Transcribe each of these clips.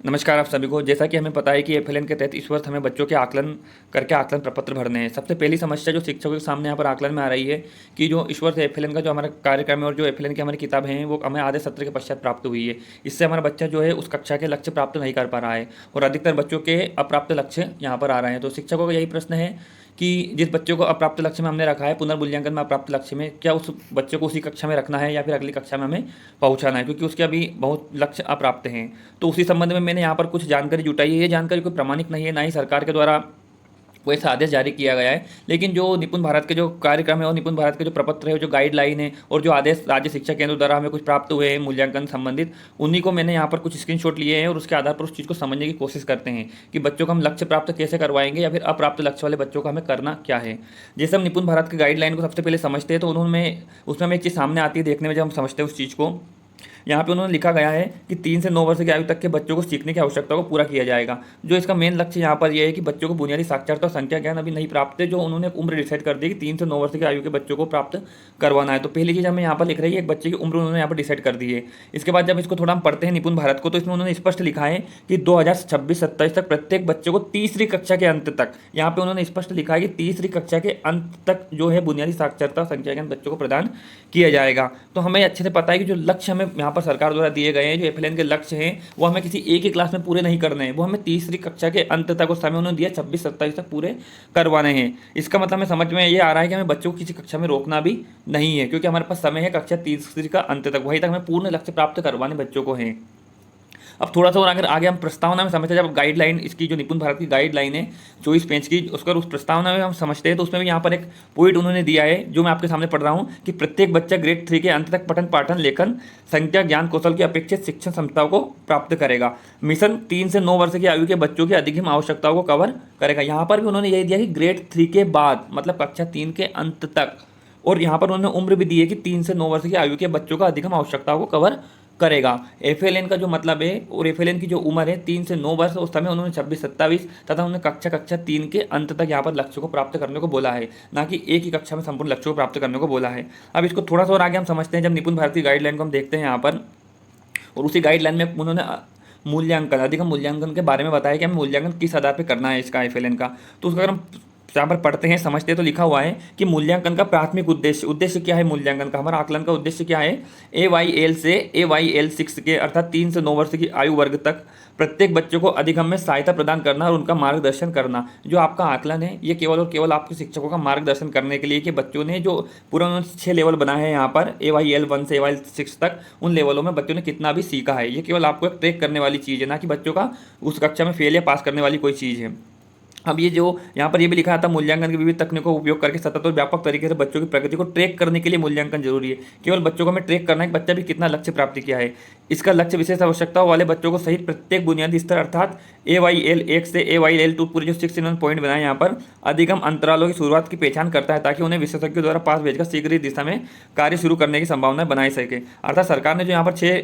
नमस्कार आप सभी को। जैसा कि हमें पता है कि एफएलएन के तहत इस वर्ष हमें बच्चों के आकलन करके आकलन प्रपत्र भरने हैं। सबसे पहली समस्या जो शिक्षकों के सामने यहाँ पर आकलन में आ रही है कि जो इस वर्ष एफएलएन का जो हमारा कार्यक्रम है और जो एफएलएन की हमारी किताबें हैं वो हमें आधे सत्र के पश्चात प्राप्त हुई है। इससे हमारा बच्चा जो है उस कक्षा के लक्ष्य प्राप्त नहीं कर पा रहा है और अधिकतर बच्चों के अप्राप्त लक्ष्य यहाँ पर आ रहे हैं। तो शिक्षकों का यही प्रश्न है कि जिस बच्चों को अप्राप्त लक्ष्य में हमने रखा है पुनर्मूल्यांकन में अप्राप्त लक्ष्य में, क्या उस बच्चे को उसी कक्षा में रखना है या फिर अगली कक्षा में हमें पहुंचाना है, क्योंकि उसके अभी बहुत लक्ष्य अप्राप्त हैं। तो उसी संबंध में मैंने यहाँ पर कुछ जानकारी जुटाई है। ये जानकारी कोई प्रामाणिक नहीं है, ना ही सरकार के द्वारा कोई ऐसा आदेश जारी किया गया है, लेकिन जो निपुण भारत के जो कार्यक्रम है और निपुण भारत के जो प्रपत्र है, जो गाइडलाइन है और जो आदेश राज्य शिक्षा केंद्र द्वारा हमें कुछ प्राप्त हुए हैं मूल्यांकन संबंधित, उन्हीं को मैंने यहाँ पर कुछ स्क्रीनशॉट लिए हैं और उसके आधार पर उस चीज़ को समझने की कोशिश करते हैं कि बच्चों को हम लक्ष्य प्राप्त कैसे करवाएंगे या फिर अप्राप्त लक्ष्य वाले बच्चों को हमें करना क्या है। जैसे हम निपुण भारत की गाइडलाइन को सबसे पहले समझते हैं तो उन्होंने उसमें हमें एक चीज़ सामने आती है देखने में, जब हम समझते हैं उस चीज़ को। यहाँ पे उन्होंने लिखा गया है कि 3 से 9 वर्ष की आयु तक के बच्चों को सीखने की आवश्यकता को पूरा किया जाएगा। जो इसका मेन लक्ष्य यहाँ पर यह है कि बच्चों को बुनियादी साक्षरता और संख्या ज्ञान अभी नहीं प्राप्त है, जो उन्होंने एक उम्र डिसाइड कर दी कि 3 से 9 वर्ष की आयु के बच्चों को प्राप्त करवाना है। तो पहली चीज़ हमें यहाँ पर लिख रही है एक बच्चे की उम्र उन्होंने यहाँ पर डिसाइड कर दी है। इसके बाद जब इसको थोड़ा हम पढ़ते हैं निपुण भारत को, तो इसमें उन्होंने स्पष्ट लिखा है कि 2026-27 तक प्रत्येक बच्चे को तीसरी कक्षा के अंत तक, यहाँ पे उन्होंने स्पष्ट लिखा है कि तीसरी कक्षा के अंत तक जो है बुनियादी साक्षरता संख्या ज्ञान बच्चों को प्रदान किया जाएगा। तो हमें अच्छे से पता है कि जो लक्ष्य हमें यहाँ पर सरकार द्वारा दिए गए हैं, जो एफएलएन के लक्ष्य हैं, वो हमें किसी एक ही क्लास में पूरे नहीं करने हैं, वो हमें तीसरी कक्षा के अंत तक, उस समय उन्होंने दिया 26-27 तक पूरे करवाने हैं। इसका मतलब हमें समझ में ये आ रहा है कि हमें बच्चों को किसी कक्षा में रोकना भी नहीं है, क्योंकि हमारे पास समय है कक्षा तीसरी का अंत तक, वहीं तक हमें पूर्ण लक्ष्य प्राप्त करवाने बच्चों को हैं। अब थोड़ा सा और अगर आगे हम प्रस्तावना में समझते हैं, जब गाइडलाइन इसकी जो निपुण भारत की गाइडलाइन है 24 पेज की, उसका उस प्रस्तावना में हम समझते हैं तो उसमें भी यहाँ पर एक पॉइंट उन्होंने दिया है जो मैं आपके सामने पढ़ रहा हूँ कि प्रत्येक बच्चा ग्रेड 3 के अंत तक पठन पाठन लेखन संख्या ज्ञान कौशल की अपेक्षित शिक्षण क्षमताओं को प्राप्त करेगा। मिशन 3 से 9 वर्ष की आयु के बच्चों की अधिकतम आवश्यकताओं को कवर करेगा। यहाँ पर भी उन्होंने यही दिया कि ग्रेड 3 के बाद मतलब कक्षा 3 के अंत तक, और यहाँ पर उन्होंने उम्र भी दी है कि 3 से 9 वर्ष की आयु के बच्चों का अधिकतम आवश्यकताओं को कवर करेगा। एफएलएन का जो मतलब है और एफएलएन की जो उम्र है 3 से 9 वर्ष, उस समय उन्होंने 26-27 तथा उन्होंने कक्षा 3 के अंत तक यहाँ पर लक्ष्य को प्राप्त करने को बोला है, ना कि एक ही कक्षा में संपूर्ण लक्ष्य को प्राप्त करने को बोला है। अब इसको थोड़ा सा और आगे हम समझते हैं, जब निपुण भारत की गाइडलाइन को हम देखते हैं यहाँ पर, और उसी गाइडलाइन में उन्होंने मूल्यांकन अधिकतम मूल्यांकन के बारे में बताया कि हमें मूल्यांकन किस आधार पर करना है इसका एफएलएन का। तो उसका अगर हम यहाँ पर पढ़ते हैं समझते हैं तो लिखा हुआ है कि मूल्यांकन का प्राथमिक उद्देश्य क्या है, मूल्यांकन का हमारा आकलन का उद्देश्य क्या है। AYL से AYL 6 के अर्थात 3 से 9 वर्ष की आयु वर्ग तक प्रत्येक बच्चों को अधिगम में सहायता प्रदान करना और उनका मार्गदर्शन करना। जो आपका आकलन है ये केवल और केवल आपके शिक्षकों का मार्गदर्शन करने के लिए कि बच्चों ने जो पूरा उन्होंने 6 लेवल बनाए हैं यहाँ पर AYL 1 से AYL 6 तक, उन लेवलों में बच्चों ने कितना भी सीखा है, ये केवल आपको एक ट्रैक करने वाली चीज़ है, ना कि बच्चों का उस कक्षा में फेल या पास करने वाली कोई चीज़ है। अब ये जो यहाँ पर ये भी लिखा था मूल्यांकन की विविध तकनीकों का उपयोग करके सतत और व्यापक तरीके से बच्चों की प्रगति को ट्रैक करने के लिए मूल्यांकन जरूरी है। केवल बच्चों को हमें ट्रैक करना है कि बच्चा भी कितना लक्ष्य प्राप्त किया है। इसका लक्ष्य विशेष आवश्यकताओं वाले बच्चों को सहित प्रत्येक बुनियादी स्तर अर्थात AYL 1 से AYL 2 पूरे जो 6 इन्होंने पॉइंट बनाए यहाँ पर अधिगम अंतरालों की शुरुआत की पहचान करता है, ताकि उन्हें विशेषज्ञों द्वारा पास भेजकर शीघ्र ही दिशा में कार्य शुरू करने की संभावना बनाई सके। अर्थात सरकार ने जो यहाँ पर 6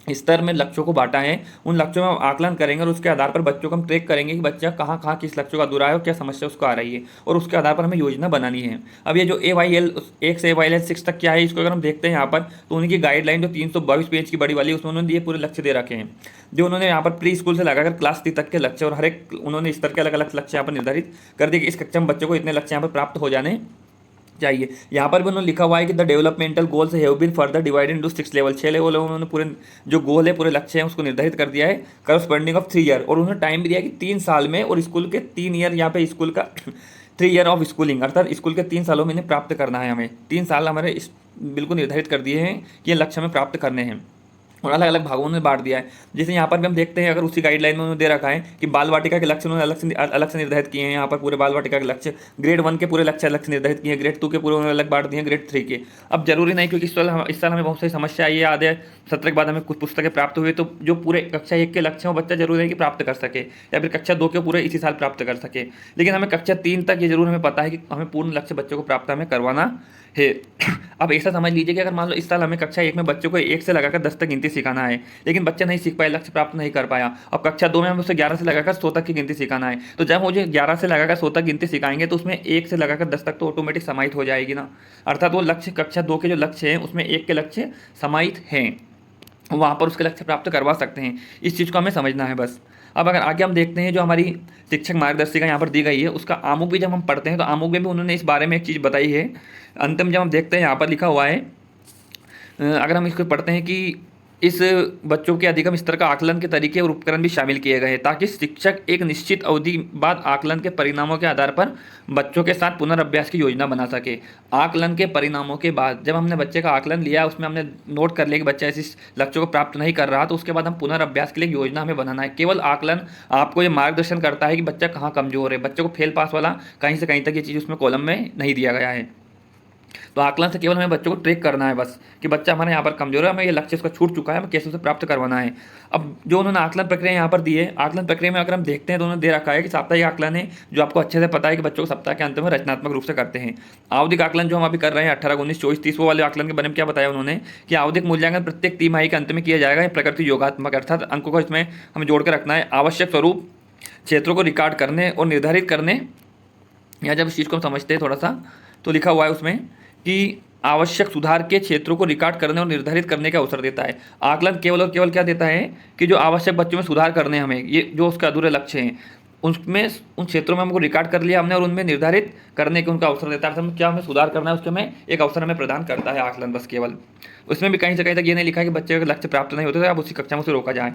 स्तर में लक्ष्यों को बांटा है, उन लक्ष्यों में हम आकलन करेंगे और उसके आधार पर बच्चों को हम ट्रैक करेंगे कि बच्चा कहाँ कहाँ किस लक्ष्य का अधूरा है और क्या समस्या उसको आ रही है, और उसके आधार पर हमें योजना बनानी है। अब ये जो AYL 1 से AYL 6 तक क्या है, इसको अगर हम देखते हैं यहाँ पर तो उनकी गाइडलाइन जो 322 पेज की बड़ी वाली, उसमें उन्होंने ये पूरे लक्ष्य दे रखे हैं, जो उन्होंने यहाँ पर प्री स्कूल से लगाकर क्लास 3 तक के लक्ष्य और हर एक उन्होंने स्तर के अलग अलग लक्ष्य यहाँ पर निर्धारित कर दिए कि इस कक्षा में बच्चों को इतने लक्ष्य यहाँ पर प्राप्त हो जाने चाहिए। यहाँ पर भी उन्होंने लिखा हुआ है कि the developmental goals have been further divided into 6 level, 6 level उन्होंने पूरे जो गोल है पूरे लक्ष्य हैं उसको निर्धारित कर दिया है करस्पॉन्डिंग ऑफ 3 ईयर, और उन्होंने टाइम भी दिया कि 3 साल में, और स्कूल के 3 ईयर यहाँ पे स्कूल का 3 ईयर ऑफ स्कूलिंग अर्थात स्कूल के 3 सालों में इन्हें प्राप्त करना है। हमें 3 साल हमारे बिल्कुल निर्धारित कर दिए हैं कि ये लक्ष्य हमें प्राप्त करने हैं और अलग अलग भागों में बांट दिया है। जैसे यहाँ पर भी हम देखते हैं, अगर उसी गाइडलाइन में उन्होंने दे रखा है कि बाल वाटिका के लक्ष्य उन्होंने अलग से निर्धारित किए हैं। यहाँ पर पूरे बाल वाटिका के लक्ष्य ग्रेड 1 के पूरे लक्ष्य अलग से निर्धारित किए हैं, ग्रेड 2 के पूरे उन्होंने अलग बांट दिए हैं, ग्रेड 3 के। अब जरूरी नहीं, क्योंकि इस साल हमें बहुत सारी समस्या आई है, आधे सत्र के बाद हमें कुछ पुस्तकें प्राप्त हुई, तो जो पूरे कक्षा 1 के लक्ष्य हैं वो बच्चा जरूरी है कि प्राप्त कर सके, या फिर कक्षा 2 के पूरे इसी साल प्राप्त कर सके। लेकिन हमें कक्षा 3 तक ये जरूर हमें पता है कि हमें पूर्ण लक्ष्य बच्चों को प्राप्त हमें करवाना है। अब ऐसा समझ लीजिए कि अगर मान लो इस साल हमें कक्षा 1 में बच्चों को 1 से लगाकर 10 तक गिनती सिखाना है, लेकिन बच्चा नहीं सीख पाया, लक्ष्य प्राप्त नहीं कर पाया। अब कक्षा 2 में हम उसे 11 से लगाकर 100 तक की गिनती सिखाना है, तो जब मुझे 11 से लगाकर 100 तक गिनती सिखाएंगे तो उसमें 1 से लगाकर 10 तक तो ऑटोमेटिक समाहित हो जाएगी ना। अर्थात वो लक्ष्य कक्षा 2 के जो लक्ष्य हैं उसमें 1 के लक्ष्य समाहित हैं। वहाँ पर उसके लक्ष्य प्राप्त करवा सकते हैं। इस चीज़ को हमें समझना है बस। अब अगर आगे हम देखते हैं जो हमारी शिक्षक मार्गदर्शिका यहाँ पर दी गई है, उसका आमुख भी जब हम पढ़ते हैं तो आमुख में भी उन्होंने इस बारे में एक चीज़ बताई है। अंतिम जब हम देखते हैं यहाँ पर लिखा हुआ है, अगर हम इसको पढ़ते हैं कि इस बच्चों के अधिगम स्तर का आकलन के तरीके और उपकरण भी शामिल किए गए हैं ताकि शिक्षक एक निश्चित अवधि बाद आकलन के परिणामों के आधार पर बच्चों के साथ पुनर्अभ्यास की योजना बना सके। आकलन के परिणामों के बाद जब हमने बच्चे का आकलन लिया, उसमें हमने नोट कर लिया कि बच्चा इस लक्ष्यों को प्राप्त नहीं कर रहा, तो उसके बाद हम पुनर्अभ्यास के लिए योजना हमें बनाना है। केवल आकलन आपको ये मार्गदर्शन करता है कि बच्चा कहाँ कमजोर है। बच्चे को फेल पास वाला कहीं से कहीं तक ये चीज़ उसमें कॉलम में नहीं दिया गया है। तो आकलन से केवल हमें बच्चों को ट्रैक करना है बस कि बच्चा हमारे यहाँ पर कमजोर है, हमें ये लक्ष्य उसका छूट चुका है, हमें कैसे उसे प्राप्त करवाना है। अब जो उन्होंने आकलन प्रक्रिया यहाँ पर दी है, आकलन प्रक्रिया में अगर हम देखते हैं तो उन्होंने दे रखा है कि साप्ताहिक आकलन है जो आपको अच्छे से पता है कि बच्चों को सप्ताह के अंत में रचनात्मक रूप से करते हैं। आवधिक आकलन जो हम अभी कर रहे हैं 18, 19, 24, 30 वाले आकलन के बारे में क्या बताया उन्होंने कि आवधिक मूल्यांकन प्रत्येक तिमाही के अंत में किया जाएगा। प्रकृति योगात्मक अर्थात अंकों को इसमें हमें जोड़ कर रखना है। आवश्यक स्वरूप क्षेत्रों को रिकॉर्ड करने और निर्धारित करने, या जब इस चीज़ को हम समझते हैं थोड़ा सा तो लिखा हुआ है उसमें कि आवश्यक सुधार के क्षेत्रों को रिकॉर्ड करने और निर्धारित करने का अवसर देता है। आकलन केवल और केवल क्या देता है कि जो आवश्यक बच्चों में सुधार करने हमें, ये जो उसका अधूरे लक्ष्य हैं उसमें उन क्षेत्रों में हमको रिकॉर्ड कर लिया हमने और उनमें निर्धारित करने के उनका अवसर देता है। हम क्या हमें सुधार करना है उसके में एक अवसर हमें प्रदान करता है आकलन बस केवल। उसमें भी कहीं से कहीं तक ये नहीं लिखा है कि बच्चे का लक्ष्य प्राप्त नहीं होते तो अब उसी कक्षा में उसे रोका जाए।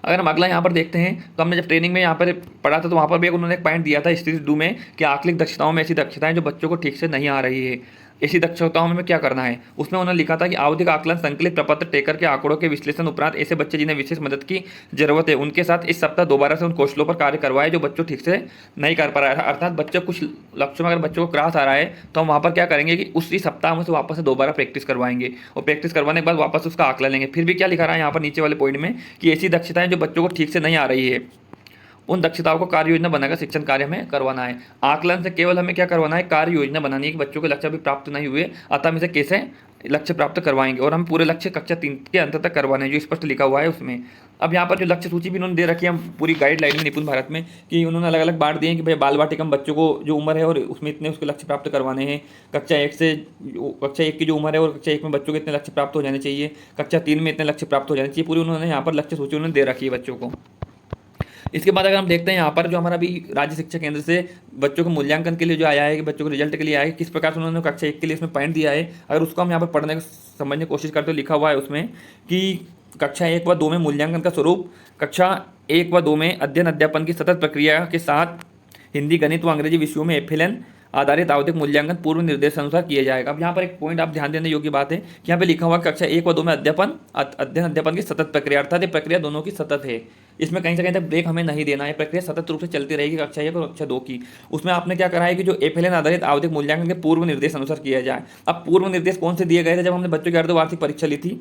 अगर हम अगला यहाँ पर देखते हैं तो हमने जब ट्रेनिंग में यहाँ पर पढ़ा था तो वहाँ पर भी उन्होंने एक पॉइंट दिया था स्थिति 2 में कि आकलिक दक्षताओं में ऐसी दक्षताएं जो बच्चों को ठीक से नहीं आ रही है, ऐसी दक्षताओं में क्या करना है। उसमें उन्होंने लिखा था कि आवधिक आकलन संकलित प्रपत्र टेकर के आंकड़ों के विश्लेषण उपरांत ऐसे बच्चे जिन्हें विशेष मदद की जरूरत है उनके साथ इस सप्ताह दोबारा से उन कौशलों पर कार्य करवाए जो बच्चों ठीक से नहीं कर पा रहा है। अर्थात बच्चे कुछ लक्ष्यों में अगर बच्चों को क्रॉस आ रहा है तो हम वहाँ पर क्या करेंगे कि उसी सप्ताह में से वापस से दोबारा प्रैक्टिस करवाएंगे और प्रैक्टिस करवाने के बाद वापस उसका आकलन लेंगे। फिर भी क्या लिखा रहा है यहाँ पर नीचे वाले पॉइंट में कि ऐसी दक्षताएं जो बच्चों को ठीक से नहीं आ रही है उन दक्षताओं को कार्य योजना बनाकर शिक्षण कार्य हमें करवाना है। आकलन से केवल हमें क्या करवाना है, कार्य योजना बनानी है कि बच्चों के लक्ष्य अभी प्राप्त नहीं हुए, अतः हम इसे कैसे लक्ष्य प्राप्त करवाएंगे और हम पूरे लक्ष्य कक्षा 3 के अंत तक करवाने हैं जो स्पष्ट लिखा हुआ है उसमें। अब यहाँ पर जो लक्ष्य सूची भी उन्होंने दे रखी है हम पूरी गाइडलाइन में निपुण भारत में कि उन्होंने अलग अलग बांट दिए हैं कि भाई बाल वाटिका बच्चों को जो उम्र है और उसमें इतने उसके लक्ष्य प्राप्त करवाने हैं। कक्षा 1 की जो उम्र है और कक्षा 1 में बच्चों के इतने लक्ष्य प्राप्त हो जाने चाहिए, कक्षा 3 में इतने लक्ष्य प्राप्त हो जाने चाहिए, पूरी उन्होंने यहाँ पर लक्ष्य सूची उन्होंने दे रखी है बच्चों को। इसके बाद अगर हम देखते हैं यहाँ पर जो हमारा अभी राज्य शिक्षा केंद्र से बच्चों को मूल्यांकन के लिए जो आया है कि बच्चों को रिजल्ट के लिए आया है किस प्रकार से उन्होंने कक्षा 1 के लिए इसमें पॉइंट दिया है, अगर उसको हम यहाँ पर पढ़ने समझने की कोशिश करते हो लिखा हुआ है उसमें कि कक्षा 1 व 2 में मूल्यांकन का स्वरूप कक्षा 1 व 2 में अध्ययन अध्यापन की सतत प्रक्रिया के साथ हिंदी गणित व अंग्रेजी विषयों में एफएलएन आधारित आवधिक मूल्यांकन पूर्व निर्देश अनुसार किया जाएगा। अब यहाँ पर एक पॉइंट आप ध्यान देने योग्य बात है कि यहाँ पे लिखा हुआ कक्षा 1 व 2 में अध्ययन अध्यापन की सतत प्रक्रिया, अर्थात ये प्रक्रिया दोनों की सतत है। इसमें कहीं से कहीं तक ब्रेक हमें नहीं देना है, प्रक्रिया सतत रूप से चलती रहेगी कक्षा 1 और कक्षा 2 की। उसमें आपने क्या करा है कि जो एफएलएन आधारित आवधिक मूल्यांकन के पूर्व निर्देश अनुसार किया जाए। अब पूर्व निर्देश कौन से दिए गए थे जब हमने बच्चों की अर्धवार्षिक परीक्षा ली थी,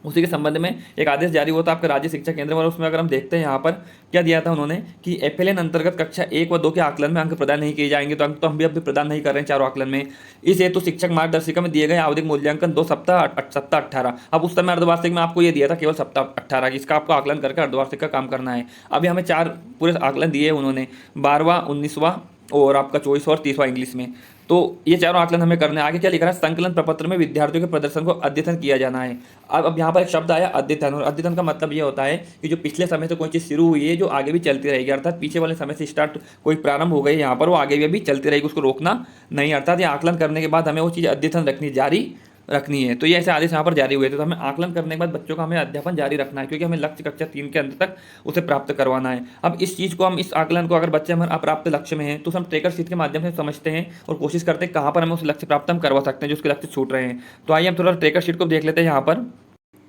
उसी के संबंध में एक आदेश जारी हुआ था आपका राज्य शिक्षा केंद्र में। उसमें अगर हम देखते हैं यहाँ पर क्या दिया था उन्होंने कि एफएलएन अंतर्गत कक्षा 1 व 2 के आकलन में अंक प्रदान नहीं किए जाएंगे, तो अंक तो हम भी प्रदान नहीं कर रहे हैं चारों आकलन में। इस हेतु शिक्षक मार्गदर्शिका में दिए गए आवधिक मूल्यांकन 2 सप्ताह 18। अब उस समय अर्धवार्षिक में आपको ये दिया था केवल सप्ताह 18 की, इसका आपको आकलन करके अर्धवार्षिक का काम करना है। अभी हमें 4 पूरे आकलन दिए उन्होंने, 12वां, 19वां और आपका 24वां और 30वां इंग्लिश में। तो ये चारों आकलन हमें करने आगे क्या लिखा है, संकलन प्रपत्र में विद्यार्थियों के प्रदर्शन को अद्यतन किया जाना है। अब यहाँ पर एक शब्द आया अद्यतन, और अद्यतन का मतलब ये होता है कि जो पिछले समय से कोई चीज़ शुरू हुई है जो आगे भी चलती रहेगी, अर्थात पीछे वाले समय से स्टार्ट कोई प्रारंभ हो गई यहाँ पर वो आगे भी अभी चलती रहेगी, उसको रोकना नहीं। अर्थात ये आकलन करने के बाद हमें वो चीज़ अद्यतन जारी रखनी है। तो ये ऐसे आदेश यहाँ पर जारी हुए थे। तो हमें आकलन करने के बाद बच्चों का हमें अध्यापन जारी रखना है क्योंकि हमें लक्ष्य कक्षा 3 के अंत तक उसे प्राप्त करवाना है। अब इस चीज़ को हम इस आकलन को अगर बच्चे हमारे अप्राप्त लक्ष्य में हैं तो हम ट्रैकर शीट के माध्यम से समझते हैं और कोशिश करते हैं कहाँ पर हमें उस लक्ष्य प्राप्त हम करवा सकते हैं जो उसके लक्ष्य छूट रहे हैं। तो आइए हम थोड़ा ट्रैकर शीट को देख लेते हैं यहाँ पर।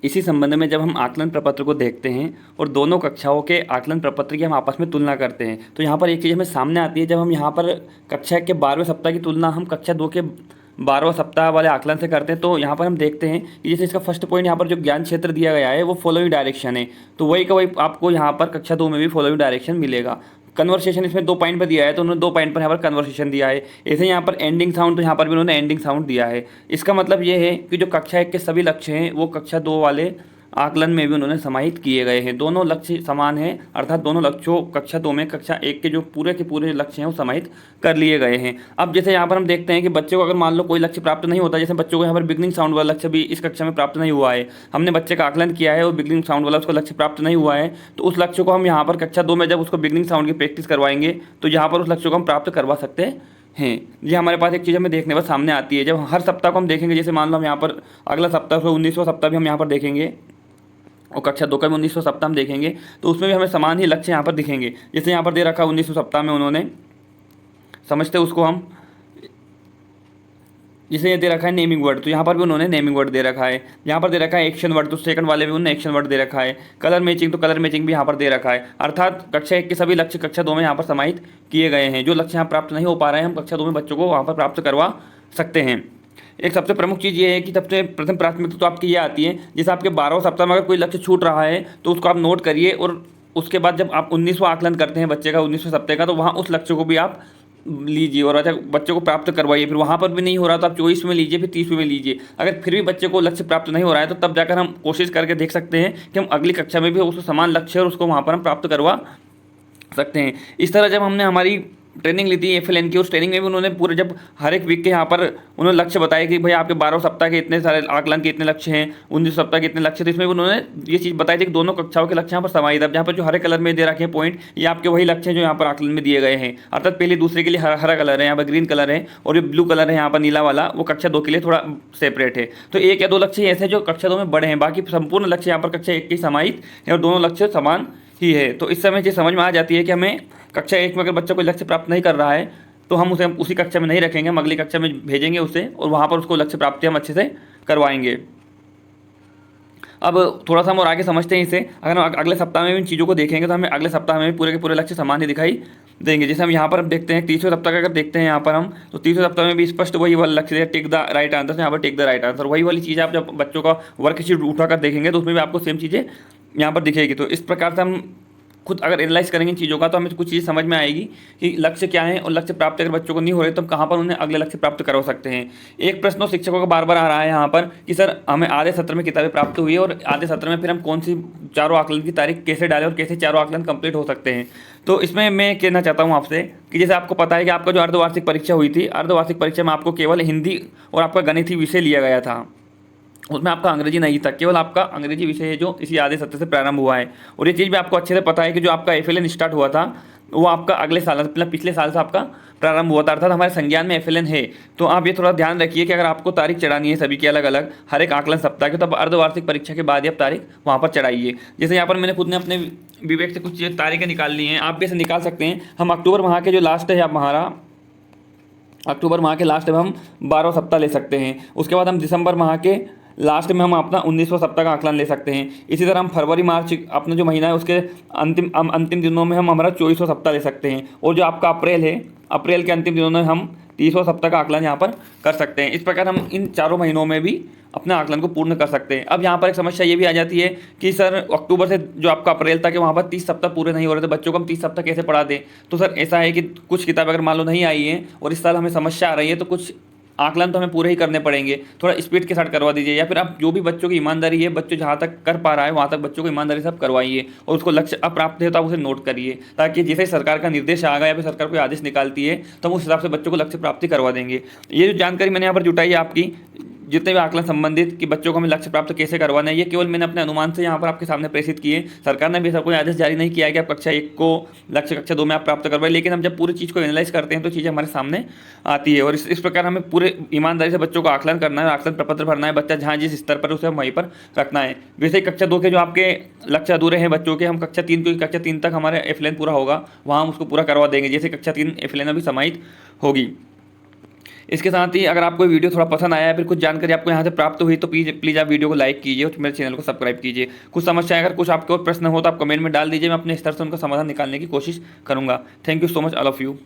इसी संबंध में जब हम आकलन प्रपत्र को देखते हैं और दोनों कक्षाओं के आकलन प्रपत्र की हम आपस में तुलना करते हैं तो यहाँ पर एक चीज़ हमें सामने आती है। जब हम यहाँ पर कक्षा के 12वें सप्ताह की तुलना हम कक्षा 2 के 12वां सप्ताह वाले आकलन से करते हैं तो यहाँ पर हम देखते हैं कि जैसे इसका फर्स्ट पॉइंट यहाँ पर जो ज्ञान क्षेत्र दिया गया है वो फॉलोइंग डायरेक्शन है, तो वही का वही आपको यहाँ पर कक्षा 2 में भी फॉलोइंग डायरेक्शन मिलेगा। कन्वर्सेशन इसमें 2 पॉइंट पर दिया है तो उन्होंने 2 पॉइंट पर यहाँ पर कन्वर्सेशन दिया है। ऐसे यहाँ पर एंडिंग साउंड, तो यहाँ पर भी उन्होंने एंडिंग साउंड दिया है। इसका मतलब ये है कि जो कक्षा 1 के सभी लक्ष्य हैं वो कक्षा 2 वाले आकलन में भी उन्होंने समाहित किए गए हैं। दोनों लक्ष्य समान हैं, अर्थात दोनों लक्ष्यों कक्षा 2 में कक्षा 1 के जो पूरे के पूरे लक्ष्य हैं वो समाहित कर लिए गए हैं। अब जैसे यहाँ पर हम देखते हैं कि बच्चे को अगर मान लो कोई लक्ष्य प्राप्त नहीं होता, जैसे बच्चों को यहाँ पर बिगनिंग साउंड वाला लक्ष्य भी इस कक्षा में प्राप्त नहीं हुआ है, हमने बच्चे का आकलन किया है और बिगनिंग साउंड वाला उसका लक्ष्य प्राप्त नहीं हुआ है, तो उस लक्ष्य को हम यहाँ पर कक्षा 2 में जब उसको बिगनिंग साउंड की प्रैक्टिस करवाएंगे तो यहाँ पर उस लक्ष्य को हम प्राप्त करवा सकते हैं। ये हमारे पास एक चीज़ हमें देखने पर सामने आती है, जब हर सप्ताह को हम देखेंगे, जैसे मान लो हम यहाँ पर अगला सप्ताह 19वां सप्ताह भी हम यहाँ पर देखेंगे और कक्षा 2 का भी 19वां सप्ताह हम देखेंगे, तो उसमें भी हमें समान ही लक्ष्य यहाँ पर दिखेंगे। जैसे यहाँ पर दे रखा 19वें सप्ताह में उन्होंने समझते उसको हम, जिसे ये दे रखा है नेमिंग वर्ड, तो यहाँ पर भी उन्होंने नेमिंग वर्ड दे रखा है। यहाँ पर दे रखा है एक्शन वर्ड, तो सेकंड वाले भी उन्होंने एक्शन वर्ड दे रखा है। कलर मैचिंग, तो कलर मैचिंग भी यहाँ पर दे रखा है। अर्थात कक्षा 1 के सभी लक्ष्य कक्षा 2 में यहाँ पर समाहित किए गए हैं। जो लक्ष्य यहाँ प्राप्त नहीं हो पा रहे हैं, हम कक्षा 2 में बच्चों को वहाँ पर प्राप्त करवा सकते हैं। एक सबसे प्रमुख चीज़ ये है कि सबसे प्रथम प्राथमिकता तो आपकी ये आती है, जैसे आपके 12वें सप्ताह में अगर कोई लक्ष्य छूट रहा है तो उसको आप नोट करिए, और उसके बाद जब आप 19वां आकलन करते हैं बच्चे का 19वें सप्ताह का, तो वहाँ उस लक्ष्य को भी आप लीजिए और अच्छा बच्चे को प्राप्त करवाइए। फिर वहाँ पर भी नहीं हो रहा तो आप 24वें में लीजिए, फिर 30वें में लीजिए। अगर फिर भी बच्चे को लक्ष्य प्राप्त नहीं हो रहा है तो तब जाकर हम कोशिश करके देख सकते हैं कि हम अगली कक्षा में भी उसको समान लक्ष्य और उसको वहाँ पर हम प्राप्त करवा सकते हैं। इस तरह जब हमने हमारी ट्रेनिंग ली थी FLN की, उस ट्रेनिंग में भी उन्होंने पूरे जब हर एक वीक के यहाँ पर उन्होंने लक्ष्य बताए कि भाई आपके 12 सप्ताह के इतने सारे आकलन के इतने लक्ष्य हैं, 19 सप्ताह के इतने लक्ष्य, तो इसमें भी उन्होंने ये चीज़ बताई थी कि दोनों कक्षाओं के लक्ष्य यहाँ पर समाहित है। जहाँ पर जो हरे कलर में दे रखे हैं पॉइंट, ये आपके वही लक्ष्य हैं जो यहाँ पर आकलन में दिए गए हैं। अर्थात पहले दूसरे के लिए हरा कलर है, यहाँ पर ग्रीन कलर है, और ये ब्लू कलर है यहाँ पर नीला वाला, वो कक्षा 2 के लिए थोड़ा सेपरेट है। तो 1 या 2 लक्ष्य ऐसे जो कक्षा 2 में बड़े हैं, बाकी संपूर्ण लक्ष्य यहाँ पर कक्षा 1 के समाहित है और दोनों लक्ष्य समान ही है। तो इस समय ये समझ में आ जाती है कि हमें कक्षा 1 में अगर बच्चा कोई लक्ष्य प्राप्त नहीं कर रहा है तो हम उसे उसी कक्षा में नहीं रखेंगे, हम अगली कक्षा में भेजेंगे उसे और वहाँ पर उसको लक्ष्य प्राप्ति हम अच्छे से करवाएंगे। अब थोड़ा सा हम और आगे समझते हैं इसे। अगर हम अगले सप्ताह में भी इन चीज़ों को देखेंगे तो हमें अगले सप्ताह में भी पूरे के पूरे लक्ष्य समान ही दिखाई देंगे। जैसे हम यहाँ पर देखते हैं 30वें सप्ताह का, अगर देखते हैं यहाँ पर हम, तो 30वें सप्ताह में भी स्पष्ट वही वाला लक्ष्य है, टिक द राइट आंसर। तो यहाँ पर टिक द राइट आंसर, वही वाली चीज़ आप जब बच्चों का वर्कशीट उठाकर देखेंगे तो उसमें भी आपको सेम चीज़ें यहाँ पर दिखेगी। तो इस प्रकार से हम खुद अगर एनालाइज करेंगे इन चीज़ों का तो हमें कुछ चीज़ समझ में आएगी कि लक्ष्य क्या है, और लक्ष्य प्राप्त अगर बच्चों को नहीं हो रहे तो हम कहाँ पर उन्हें अगले लक्ष्य प्राप्त करवा सकते हैं। एक प्रश्न शिक्षकों का बार बार आ रहा है यहाँ पर कि सर हमें आधे सत्र में किताबें प्राप्त हुई है और आधे सत्र में फिर हम कौन सी चारों आकलन की तारीख कैसे डालें और कैसे चारों आकलन कंप्लीट हो सकते हैं। तो इसमें मैं कहना चाहता हूँ आपसे कि जैसे आपको पता है कि आपका जो अर्धवार्षिक परीक्षा हुई थी, अर्धवार्षिक परीक्षा में आपको केवल हिंदी और आपका गणित ही विषय लिया गया था, उसमें आपका अंग्रेजी नहीं था, केवल आपका अंग्रेजी विषय है जो इसी आधे सत्र से प्रारंभ हुआ है। और ये चीज़ भी आपको अच्छे से पता है कि जो आपका FLN स्टार्ट हुआ था वो आपका अगले साल मतलब पिछले साल से आपका प्रारंभ हुआ था, अर्थात हमारे संज्ञान में FLN है। तो आप ये थोड़ा ध्यान रखिए कि अगर आपको तारीख चढ़ानी है सभी की अलग अलग हर एक आकलन सप्ताह के, तो अर्धवार्षिक परीक्षा के बाद ही आप तारीख वहाँ पर चढ़ाइए। जैसे यहाँ पर मैंने खुद ने अपने विवेक से कुछ तारीखें निकाल ली हैं, आप भी ऐसे निकाल सकते हैं। हम अक्टूबर माह के जो लास्ट है हमारा अक्टूबर माह के लास्ट में हम 12 सप्ताह ले सकते हैं। उसके बाद हम दिसंबर माह के लास्ट में हम अपना 19वां सप्ताह का आकलन ले सकते हैं। इसी तरह हम फरवरी मार्च अपना जो महीना है उसके अंतिम दिनों में हम हमारा 24वां सप्ताह ले सकते हैं। और जो आपका अप्रैल है, अप्रैल के अंतिम दिनों में हम 30वां सप्ताह का आकलन यहाँ पर कर सकते हैं। इस प्रकार हम इन चारों महीनों में भी अपने आकलन को पूर्ण कर सकते हैं। अब यहाँ पर एक समस्या ये भी आ जाती है कि सर अक्टूबर से जो आपका अप्रैल तक है वहाँ पर 30 सप्ताह पूरे नहीं हो रहे, तो बच्चों को हम 30 सप्ताह कैसे पढ़ा दें। तो सर ऐसा है कि कुछ किताब अगर मान लो नहीं आई है और इस साल हमें समस्या आ रही है तो कुछ आकलन तो हमें पूरे ही करने पड़ेंगे, थोड़ा स्पीड के साथ करवा दीजिए। या फिर आप जो भी बच्चों की ईमानदारी है, बच्चों जहाँ तक कर पा रहा है वहाँ तक बच्चों को ईमानदारी से आप करवाइए और उसको लक्ष्य अप्राप्त है तो आप उसे नोट करिए, ताकि जैसे सरकार का निर्देश आ गया या फिर सरकार कोई आदेश निकालती है तो हम उस हिसाब से बच्चों को लक्ष्य प्राप्ति करवा देंगे। ये जो जानकारी मैंने यहाँ पर जुटाई है आपकी जितने भी आकलन संबंधित कि बच्चों को हमें लक्ष्य प्राप्त कैसे करवाना है, ये केवल मैंने अपने अनुमान से यहाँ पर आपके सामने प्रेषित किए। सरकार ने भी ऐसा कोई आदेश जारी नहीं किया है कि आप कक्षा 1 को लक्ष्य कक्षा 2 में आप प्राप्त करवाएं, लेकिन हम जब पूरी चीज़ को एनालाइज करते हैं तो चीज़ें हमारे सामने आती है। और इस प्रकार हमें पूरे ईमानदारी से बच्चों को आकलन करना है, आकलन प्रपत्र भरना है, बच्चा जहाँ जिस स्तर पर उसे हम वहीं पर रखना है। वैसे ही कक्षा 2 के जो आपके लक्ष्य अधूरे हैं बच्चों के, हम कक्षा 3 को कक्षा 3 तक हमारे FLN पूरा होगा वहाँ हम उसको पूरा करवा देंगे, जैसे कक्षा 3 FLN अभी समाहित होगी। इसके साथ ही अगर आपको वीडियो थोड़ा पसंद आया है, फिर कुछ जानकारी आपको यहाँ से प्राप्त हुई तो प्लीज़ आप वीडियो को लाइक कीजिए और मेरे चैनल को सब्सक्राइब कीजिए। कुछ समस्या अगर कुछ आपके और प्रश्न हो तो आप कमेंट में डाल दीजिए, मैं अपने स्तर से उनका समाधान निकालने की कोशिश करूँगा। Thank you so much all of you.